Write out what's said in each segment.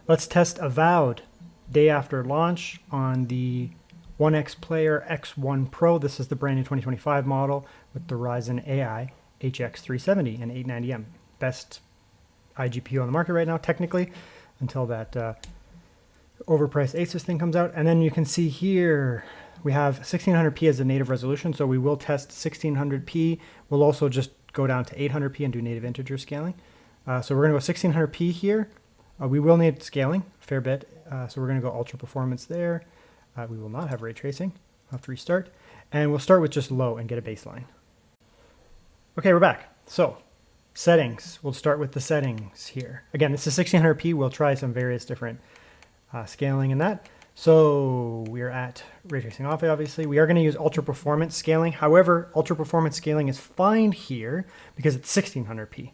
Let's test Avowed day after launch on the OneXPlayer X1 Pro. This is the brand new 2025 model with the Ryzen AI HX370 and 890M. Best iGPU on the market right now, technically, until that overpriced Asus thing comes out. And then you can see here we have 1600p as the native resolution, so we will test 1600p. We'll also just go down to 800p and do native integer scaling. So we're going to go 1600p here. We will need scaling a fair bit, so we're going to go ultra performance there. We will not have ray tracing. I'll have to restart. And we'll start with just low and get a baseline. Okay, we're back. So settings, we'll start with the settings here. Again, this is 1600p. We'll try some various different scaling in that. So we're at ray tracing off, obviously. We are going to use ultra performance scaling. However, ultra performance scaling is fine here because it's 1600p.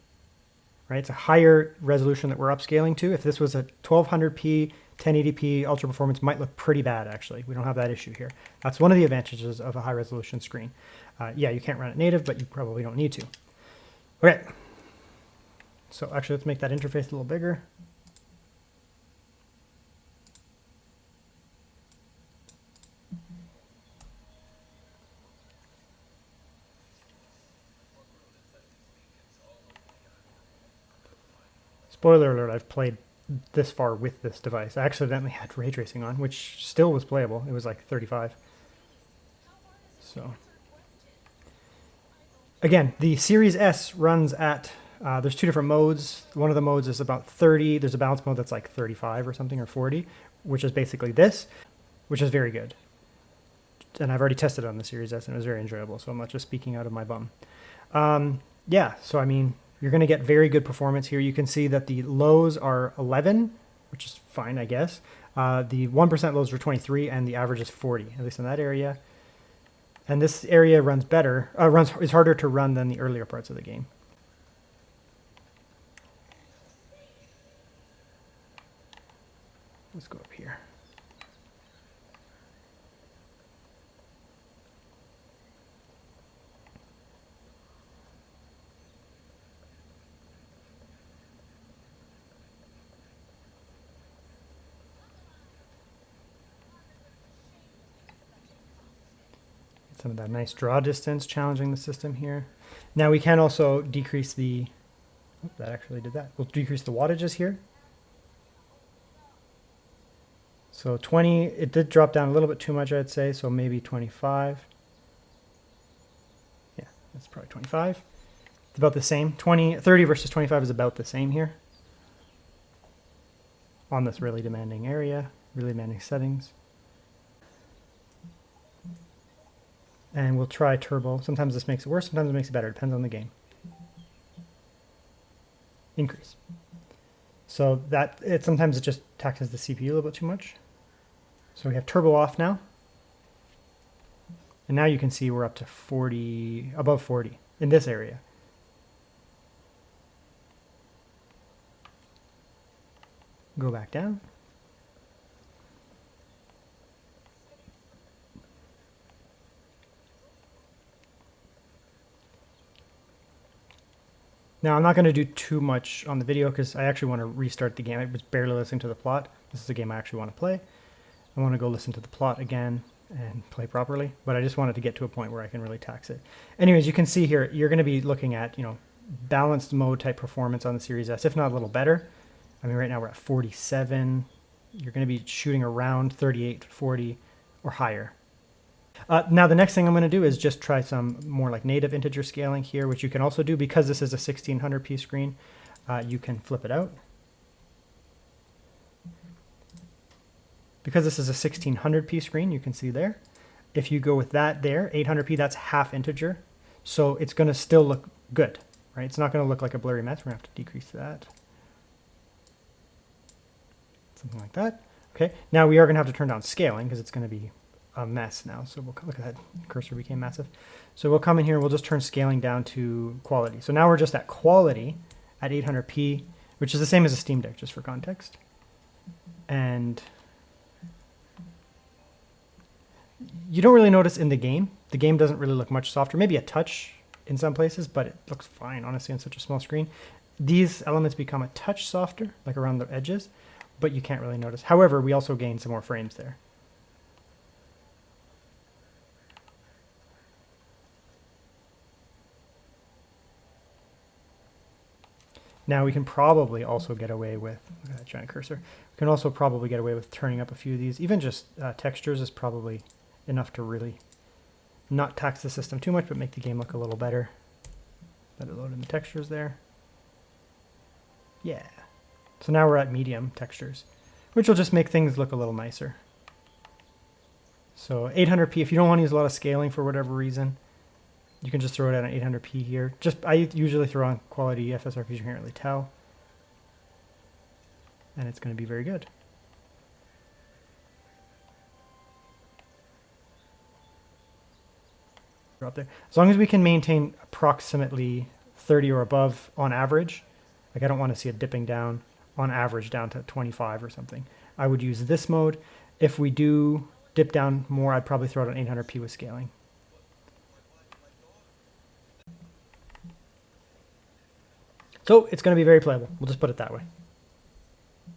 Right? It's a higher resolution that we're upscaling to. If this was a 1200p, 1080p, ultra performance might look pretty bad, actually. We don't have that issue here. That's one of the advantages of a high resolution screen. Yeah, you can't run it native, but you probably don't need to. Okay. So actually, let's make that interface a little bigger. Spoiler alert, I've played this far with this device. I accidentally had ray tracing on, which still was playable. It was like 35. So again, the Series S runs at, there's two different modes. One of the modes is about 30. There's a balance mode that's like 35 or something, or 40, which is basically this, which is very good. And I've already tested it on the Series S and it was very enjoyable. So I'm not just speaking out of my bum. Yeah, so I mean, you're going to get very good performance here. You can see that the lows are 11, which is fine, I guess. The 1% lows are 23, and the average is 40, at least in that area. And this area runs better, is harder to run than the earlier parts of the game. Let's go up here. Some of that nice draw distance challenging the system here. Now we can also decrease the, oh, that actually did that. We'll decrease the wattages here. So 20, it did drop down a little bit too much, I'd say, so maybe 25. Yeah, that's probably 25. It's about the same. 30 versus 25 is about the same here on this really demanding area, really demanding settings. And we'll try turbo. Sometimes this makes it worse, sometimes it makes it better. It depends on the game. Increase. So that sometimes it just taxes the CPU a little bit too much. So we have turbo off now. And now you can see we're up to 40, above 40 in this area. Go back down. Now, I'm not going to do too much on the video because I actually want to restart the game. I was barely listening to the plot. This is a game I actually want to play. I want to go listen to the plot again and play properly, but I just wanted to get to a point where I can really tax it. Anyways, you can see here, you're going to be looking at, you know, balanced mode type performance on the Series S, if not a little better. I mean, right now we're at 47. You're going to be shooting around 38, 40 or higher. Now the next thing I'm going to do is just try some more like native integer scaling here, which you can also do because this is a 1600p screen. You can flip it out. Because this is a 1600p screen, you can see there. If you go with that there, 800p, that's half integer. So it's going to still look good, right? It's not going to look like a blurry mess. We're going to have to decrease that. Something like that. Okay, now we are going to have to turn down scaling because it's going to be a mess now. So we'll look at that cursor became massive. So we'll come in here, we'll just turn scaling down to quality. So now we're just at quality at 800p, which is the same as a Steam Deck, just for context. And you don't really notice in the game. The game doesn't really look much softer, maybe a touch in some places, but it looks fine, honestly, on such a small screen. These elements become a touch softer, like around the edges, but you can't really notice. However, we also gain some more frames there. Now we can probably also get away with, look at that giant cursor, we can also probably get away with turning up a few of these. Even just textures is probably enough to really not tax the system too much, but make the game look a little better. Let it load in the textures there. Yeah. So now we're at medium textures, which will just make things look a little nicer. So 800p, if you don't want to use a lot of scaling for whatever reason, you can just throw it at an 800p here. I usually throw on quality FSR because you can't really tell. And it's going to be very good. Up there. As long as we can maintain approximately 30 or above on average, like I don't want to see it dipping down on average down to 25 or something. I would use this mode. If we do dip down more, I'd probably throw it on 800p with scaling. So it's going to be very playable. We'll just put it that way.